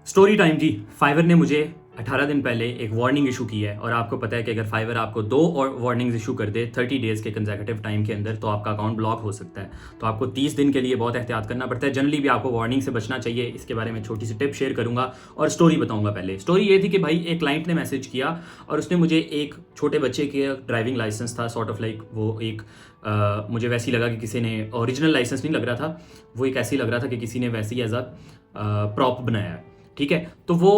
Story time जी। Fibre ने मुझे 18 दिन पहले एक वार्निंग इशू की है और आपको पता है कि अगर फाइवर आपको 2 और वार्निंग्स इशू कर दे 30 डेज़ के कंसेक्यूटिव टाइम के अंदर तो आपका अकाउंट ब्लॉक हो सकता है। तो आपको 30 दिन के लिए बहुत एहतियात करना पड़ता है। जनरली भी आपको वार्निंग से बचना चाहिए। इसके बारे में छोटी सी टिप शेयर करूंगा और स्टोरी बताऊंगा। पहले स्टोरी ये थी कि भाई एक क्लाइंट ने मैसेज किया और उसने मुझे एक छोटे बच्चे के ड्राइविंग लाइसेंस था, सॉर्ट ऑफ लाइक वो एक मुझे वैसे ही लगा कि किसी ने ओरिजिनल लाइसेंस नहीं लग रहा था, वो एक ऐसे ही लग रहा था कि किसी ने वैसे ही एज अ प्रॉप बनाया है। ठीक है, तो वो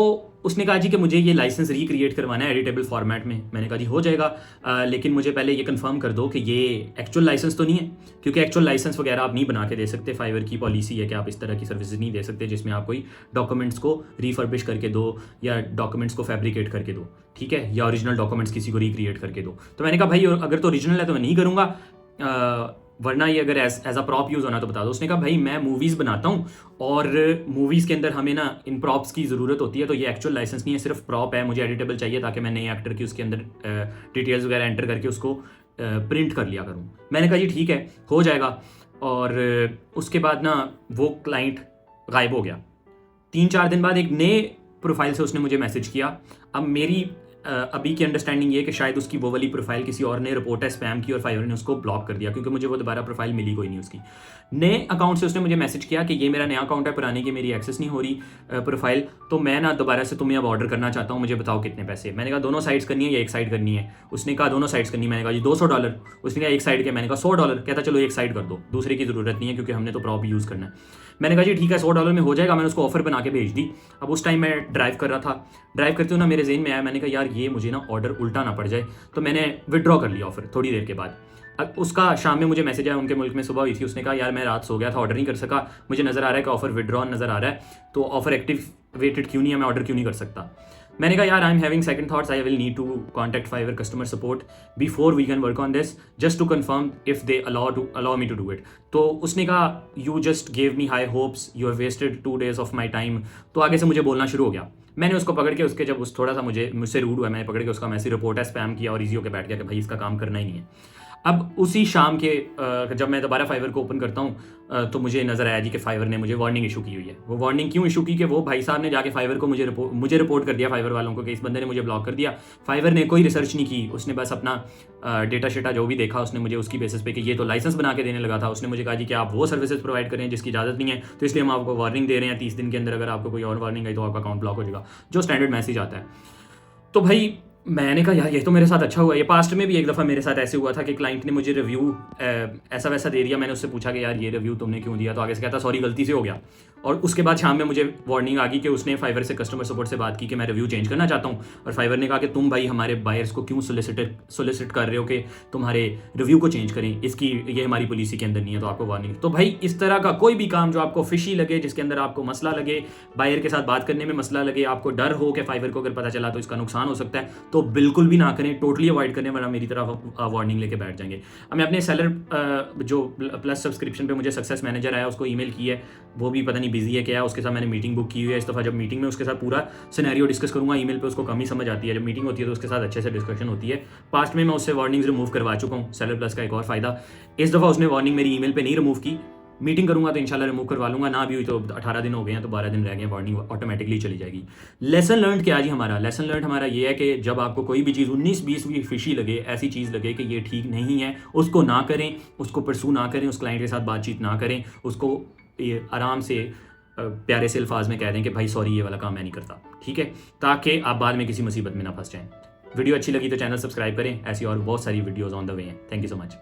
उसने कहा जी कि मुझे ये लाइसेंस रिक्रिएट करवाना है एडिटेबल फॉर्मेट में। मैंने कहा जी हो जाएगा, लेकिन मुझे पहले ये कंफर्म कर दो कि ये एक्चुअल लाइसेंस तो नहीं है, क्योंकि एक्चुअल लाइसेंस वगैरह आप नहीं बना के दे सकते। फाइवर की पॉलिसी है कि आप इस तरह की सर्विसेज नहीं दे सकते जिसमें आप कोई डॉक्यूमेंट्स को रिफर्बिश करके दो या डॉक्यूमेंट्स को फैब्रिकेट करके दो, ठीक है, या ओरिजिनल डॉक्यूमेंट्स किसी को रिक्रिएट करके दो। तो मैंने कहा भाई अगर तो ओरिजिनल है तो मैं नहीं करूँगा, वरना ये अगर एज अ प्रॉप यूज़ होना तो बता दो। उसने कहा भाई मैं मूवीज़ बनाता हूँ और मूवीज़ के अंदर हमें ना इन प्रॉप्स की ज़रूरत होती है, तो ये एक्चुअल लाइसेंस नहीं है, सिर्फ प्रॉप है, मुझे एडिटेबल चाहिए ताकि मैं नए एक्टर की उसके अंदर डिटेल्स वगैरह एंटर करके उसको प्रिंट कर लिया करूँ। मैंने कहा जी ठीक है हो जाएगा। और उसके बाद ना वो क्लाइंट गायब हो गया। 3-4 दिन बाद एक नए प्रोफाइल से उसने मुझे मैसेज किया। अब मेरी अभी की अंडरस्टैंडिंग ये है कि शायद उसकी वो वाली प्रोफाइल किसी और ने रिपोर्ट है स्पैम की और फाइवर ने उसको ब्लॉक कर दिया, क्योंकि मुझे वो दोबारा प्रोफाइल मिली कोई नहीं उसकी। नए अकाउंट से उसने मुझे मैसेज किया कि ये मेरा नया अकाउंट है, पुराने की मेरी एक्सेस नहीं हो रही प्रोफाइल, तो मैं ना दोबारा से तुम्हें अब ऑर्डर करना चाहता हूँ, मुझे बताओ कितने पैसे। मैंने कहा दोनों साइड्स करनी है या एक साइड करनी है? उसने कहा दोनों साइड्स करनी है। मैंने कहा जी $200। उसने कहा एक साइड के? मैंने कहा $100। कहता चलो एक साइड कर दो, दूसरे की ज़रूरत नहीं है क्योंकि हमने तो प्रॉप यूज़ करना है। मैंने कहा जी ठीक है $100 में हो जाएगा। मैंने उसको ऑफर बना के भेज दी। अब उस टाइम मैं ड्राइव कर रहा था, ड्राइव करते हुए ना मेरे जेहन में आया, मैंने कहा यार ये मुझे ना ऑर्डर उल्टा ना पड़ जाए, तो मैंने विड्रॉ कर लिया ऑफर थोड़ी देर के बाद। अब उसका शाम में मुझे मैसेज आया, उनके मुल्क में सुबह हुई थी। उसने कहा यार मैं रात सो गया था, ऑर्डर नहीं कर सका, मुझे नज़र आ रहा है कि ऑफर विड्रॉन नज़र आ रहा है, तो ऑफर एक्टिवेटेड क्यों नहीं है, मैं ऑर्डर क्यों नहीं कर सकता। मैंने कहा यार I am having second thoughts, I will need to contact Fiverr customer support before we can work on this just to confirm if they allow me to do it. तो उसने कहा you just gave me high hopes, you have wasted 2 days of my time. तो आगे से मुझे बोलना शुरू हो गया। मैंने उसको पकड़ के उसके जब उस थोड़ा सा मुझसे रूड हुआ, मैंने पकड़ के उसका मैसेज रिपोर्ट है स्पैम किया और इजी होकर बैठ गया कि भाई इसका काम करना ही नहीं है। अब उसी शाम के जब मैं दोबारा फाइवर को ओपन करता हूँ तो मुझे नज़र आया जी कि फाइवर ने मुझे वार्निंग इशू की हुई है। वो वार्निंग क्यों इशू की कि वो भाई साहब ने जाके फाइवर को मुझे रिपोर्ट कर दिया, फाइवर वालों को, कि इस बंदे ने मुझे ब्लॉक कर दिया। फाइवर ने कोई रिसर्च नहीं की, उसने बस अपना डेटा शेटा जो भी देखा उसने मुझे उसकी बेसिस पे कि ये तो लाइसेंस बना के देने लगा था। उसने मुझे कहा जी कि आप वो सर्विसेज प्रोवाइड करें जिसकी इजाज़त नहीं है, तो इसलिए हम आपको वार्निंग दे रहे हैं 30 दिन के अंदर अगर आपको कोई और वार्निंग आई तो आपका अकाउंट ब्लॉक हो जाएगा, जो स्टैंडर्ड मैसेज आता है। तो भाई मैंने कहा यार ये तो मेरे साथ अच्छा हुआ। ये पास्ट में भी एक दफ़ा मेरे साथ ऐसे हुआ था कि क्लाइंट ने मुझे रिव्यू ऐसा वैसा दे दिया। मैंने उससे पूछा कि यार ये रिव्यू तुमने क्यों दिया, तो आगे से कहता सॉरी गलती से हो गया। और उसके बाद शाम में मुझे वार्निंग आ गई कि उसने फाइवर से कस्टमर सपोर्ट से बात की कि मैं रिव्यू चेंज करना चाहता हूँ, और फाइवर ने कहा कि तुम भाई हमारे बायर्स को क्यों सोलिसिट कर रहे हो कि तुम्हारे रिव्यू को चेंज करें, इसकी ये हमारी पॉलिसी के अंदर नहीं है, तो आपको वार्निंग। तो भाई इस तरह का कोई भी काम जो आपको फिशी लगे, जिसके अंदर आपको मसला लगे, बायर के साथ बात करने में मसला लगे, आपको डर हो कि फाइवर को अगर पता चला तो इसका नुकसान हो सकता है, तो बिल्कुल भी ना करें, टोटली अवॉइड करें, वरना मेरी तरफ वार्निंग लेके बैठ जाएंगे। अब मैं अपने सेलर जो प्लस सब्सक्रिप्शन पे मुझे सक्सेस मैनेजर आया उसको ईमेल की है, वो भी पता नहीं बिजी है क्या, उसके साथ मैंने मीटिंग बुक की हुई है। इस दफ़ा जब मीटिंग में उसके साथ पूरा सिनेरियो डिस्कस करूंगा, ईमेल पे उसको कम ही समझ आती है, जब मीटिंग होती है तो उसके साथ अच्छे से डिस्कशन होती है। पास्ट में मैं उससे वार्निंग्स रिमूव करवा चुका हूँ। सेलर प्लस का एक और फ़ायदा, इस दफ़ा उसने वार्निंग मेरी ईमेल पे नहीं रिमूव की, मीटिंग करूंगा तो इंशाल्लाह रिमूव करवा लूंगा। ना भी हुई तो 18 दिन हो गए हैं तो 12 दिन रह गए, वार्निंग ऑटोमेटिकली चली जाएगी। लेसन लर्न क्या जी हमारा? लेसन लर्न हमारा ये है कि जब आपको कोई भी चीज़ 19-20 भी फिशी लगे, ऐसी चीज़ लगे कि ये ठीक नहीं है, उसको ना करें, उसको परसू ना करें, उस क्लाइंट के साथ बातचीत ना करें, उसको ये आराम से प्यारे से अल्फाज में कह दें कि भाई सॉरी ये वाला काम मैं नहीं करता, ठीक है, ताकि आप बाद में किसी मुसीबत में ना फंस जाएं। वीडियो अच्छी लगी तो चैनल सब्सक्राइब करें, ऐसी और बहुत सारी वीडियोज़ ऑन द वे हैं। Thank you so much.